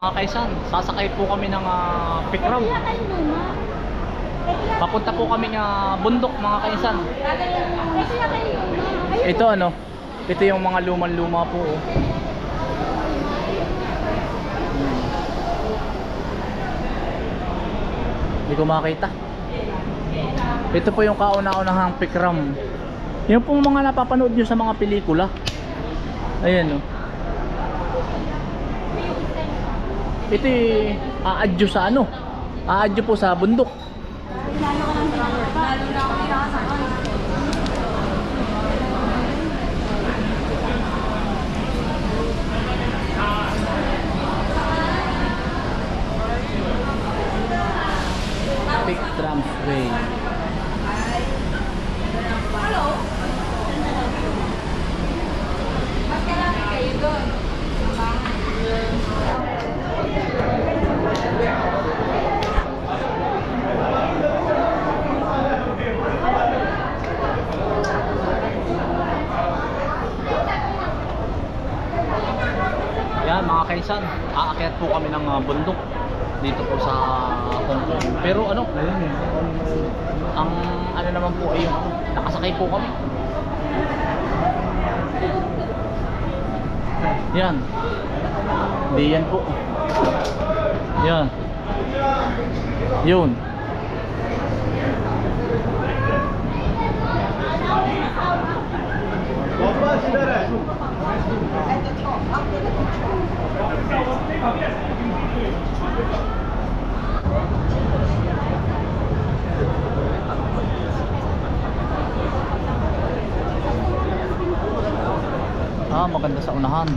Mga kaisan, sasakay po kami ng Pikram. Papunta po kami ng bundok mga kaisan. Ito ano, ito yung mga luman-luma po. Oh. Hindi ko makita. Ito po yung kauna-unahang Pikram. Yung pong mga napapanood nyo sa mga pelikula. Ayan o. Oh. Ito aadyo sa ano? Aadyo po sa bundok. Pikram Way. Yan mga kaisan, aakyat po kami ng bundok dito po sa Hong Kong. Pero ano, ang ano naman po ay nakasakay po kami. Yan. Hindi yan po. Yan. Yun. Maganda sa unahan.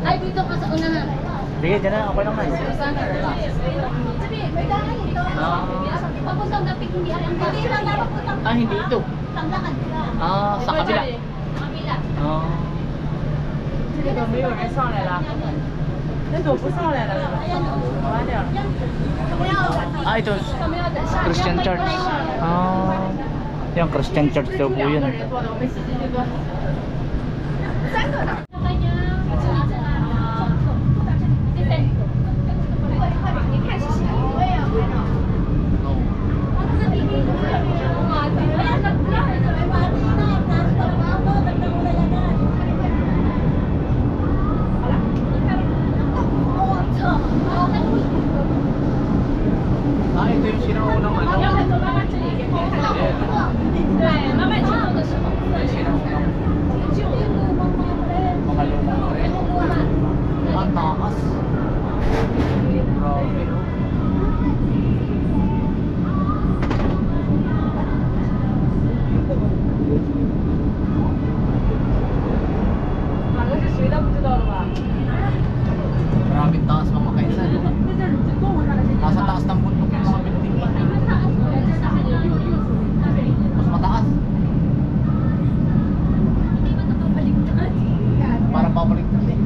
Ay, dito pa sa unahan. Sige, dyan na. Okay lang na. Papuntang dapit, hindi alam ka. Hindi ito. Sa kabila. Kabila. 这个没有人上来了，那都不上来了，晚点。 Ito. Christian Church. Yung Christian Church daw po yun. Ito yung sinaunang ano. Mga lumang tren. Ang takas. Grabe oh. Maraming taas mga kaisan. Nasa taas ng bundok yung mga building. Mas mataas. Parang babaliktad eh.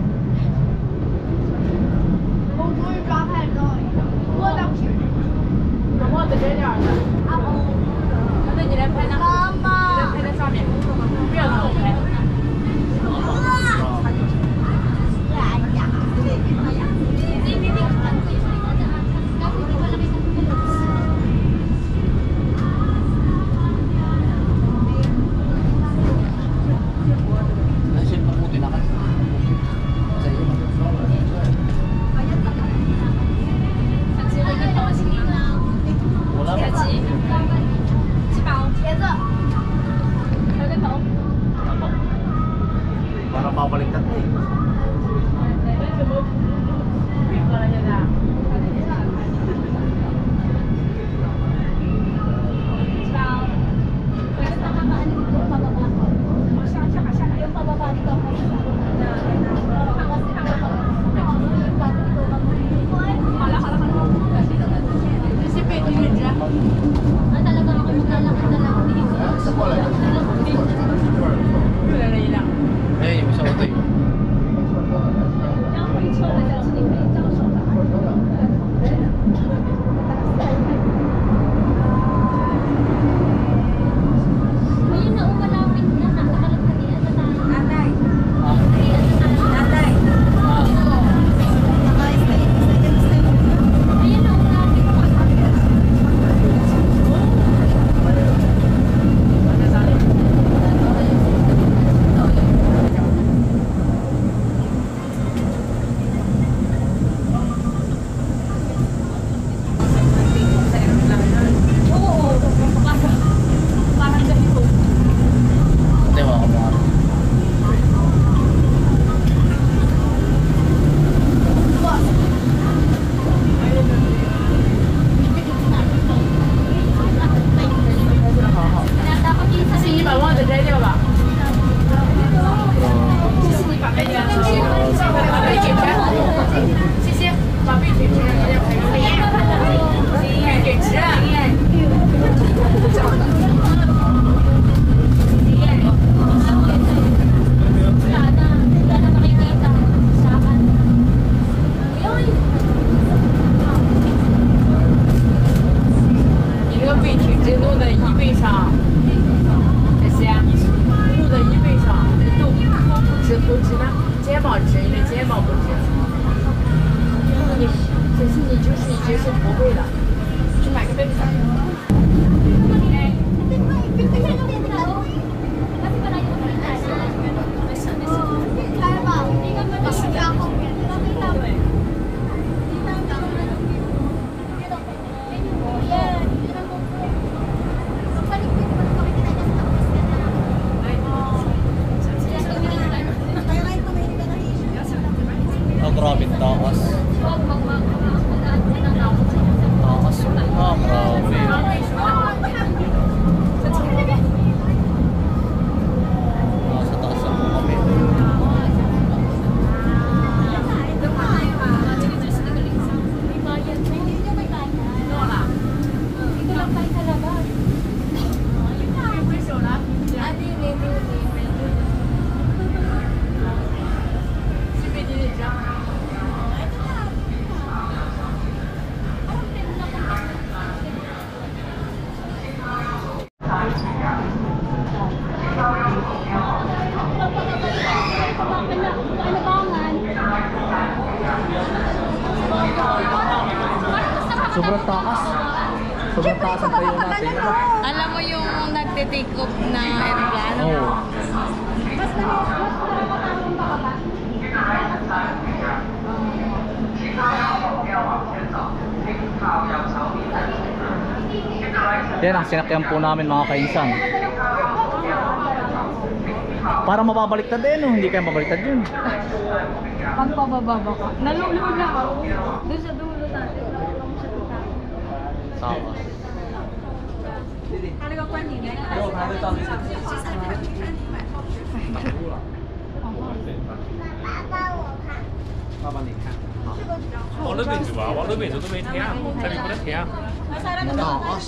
Parang babaliktad na eh. Talaga ako maglalakad na lang. Eh, yung isang ito eh. Ayun na, malapit na. Nasa kalagkalian na tayo. Tatay. Ah. Tatay. Ah. Ayun na, malapit na. Oo, parang ganito. Hindi mo ako mga. Dapat yung sa 100万的这个吧。谢谢，把币给钱，给钱。Wala na makikita sa akin. Ayun. 你那个币挺直录的1倍上，这些录的1倍上，都不值不值呢？睫毛值，因为睫毛不值。你可是你就是一直是不会的，去买个 baby 伞。 Kasi pala yung kaya ba? Hindi ka ba nakita ako? Nakita mo eh. Yan. Pagbalik ko, hindi ko makikita niya sa tapos ka na. Kaya tumingin ka na. Kaya kahit tumingin ka na Oh, grabe taas. Wag, mag-aan ka ng tapos. Taas yun. Ah, grabe. Nasa taas na po kami. Sobrang taas. Sobrang taas ang tayo natin. Alam mo yung nagte-take off na aeroplano? Oo. Yan ang sinakyan po namin mga kainsan. Para mababaliktad din, no? Hindi kayo mabaliktad yun. Pag pababa ka, nalulunod na ako. Doon sa dulo natin. Tawas.往那边走啊，往那边走都没停啊，这里不能停啊。 Taas.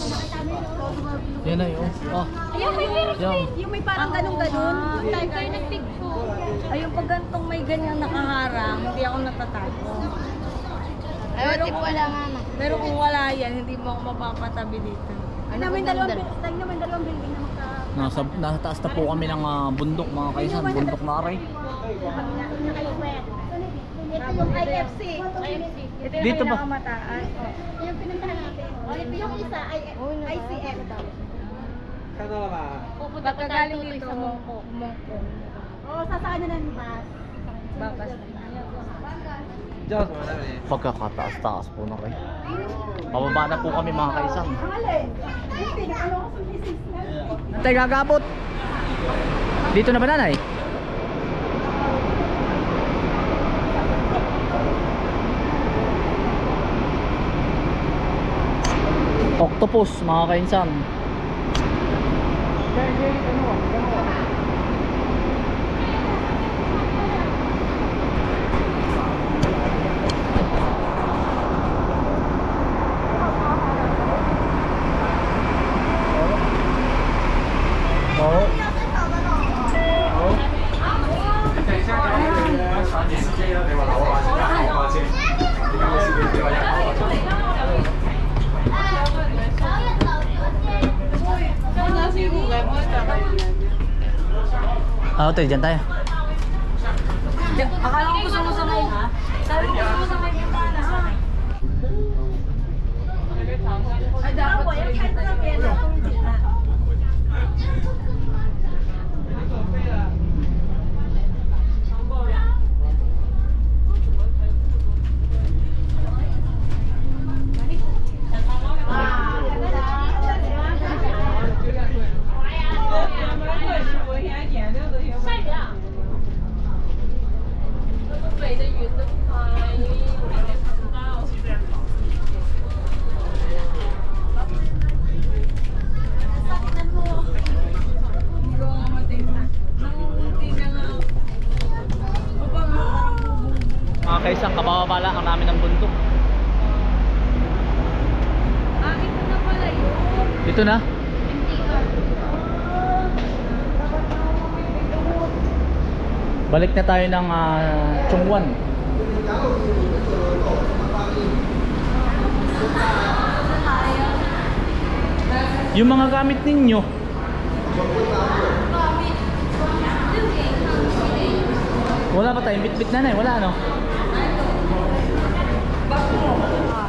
Yan na yun. Oh. Ayun, may meron Yan. yung may parang ganun-ganun. Tayo kayo nag-picture. Ayun, pag gantong may ganyan nakaharang, hindi ako natatakot. Ayun, tipo wala mama. Pero kung wala yan, hindi mo ako mapapatabi dito. Tignan mo yung dalawang building na Nasa taas na po kami ng bundok mga kaisan. Bundok na aray. Ito yung IFC. Ito yung Dito ba? pinakamataas. Yung pinuntahan natin. Yung isa, ICM. Pupunta pa tayo Pagkagaling tuloy dito sa Mongko. Oo, sasaan na ng bus. Bakas. Pagkakataas-taas po na rin. Pababa na po kami mga kaisan. Antay gagabot. Dito na ba nanay? Octopus mga kainsan. Oo. Ah, ito, dyan tayo. Akala ko gusto mo sa may... Sabi ko gusto mo sa may bintana. Ay, dapat sa may bintana. Mga kaisang, kabababa lang ang namin ng bundok. Ah, ito na pala yun. Ito na. NTR. Balik na tayo ng Chongwan. Yung mga gamit ninyo, wala pa tayong bit-bit na wala no?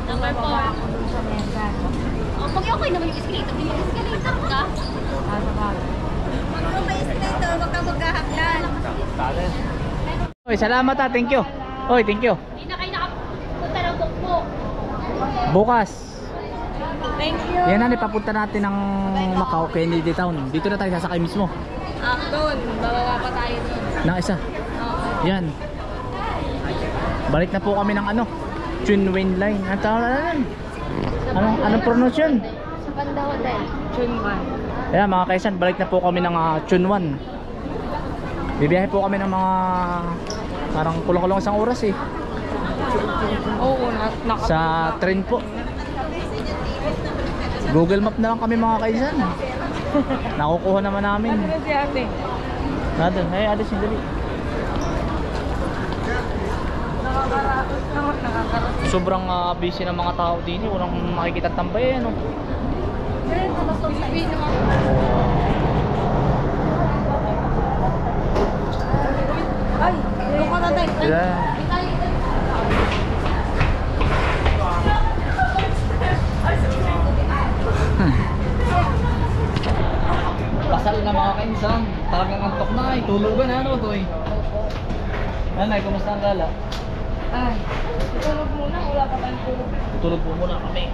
Number 4. Oh, pag okay naman yung escalator, may escalator ka. Pag may escalator, wag ka maghahaklan. Oy, salamat thank you. Oy, thank you. Hindi na kayo nakapunta ng bukbuk. Bukas. Thank you. Yan na, papunta natin ng Macau, Kennedy Town. Dito na tayo sasakay mismo. Doon, bababa pa tayo doon. Ng isa. Yan. Balik na po kami ng Chunwen Line. Ang tawag na yan. Anong pronunciation? Sa Panda Hotel. Chunwan. Ayan mga kaisan, balik na po kami ng Chunwan. Bibiyahe po kami ng mga parang kulong-kulong isang oras eh. Oo, Sa train po. Google Map na lang kami mga kaisan. Nakukuha naman namin. Ano si ate? Nandun, ay alis yung dali. Sobrang busy ng mga tao din eh. Walang makikita tambay ano. Ay, doon ka na tayo. Yeah. Pasal na mga kainsan. Talagang antok na eh. Tulugan ano to eh. Nanay, kumusta ang gala? Ay, tulog muna. Wala pa tayong tulog. Tulog po muna kami.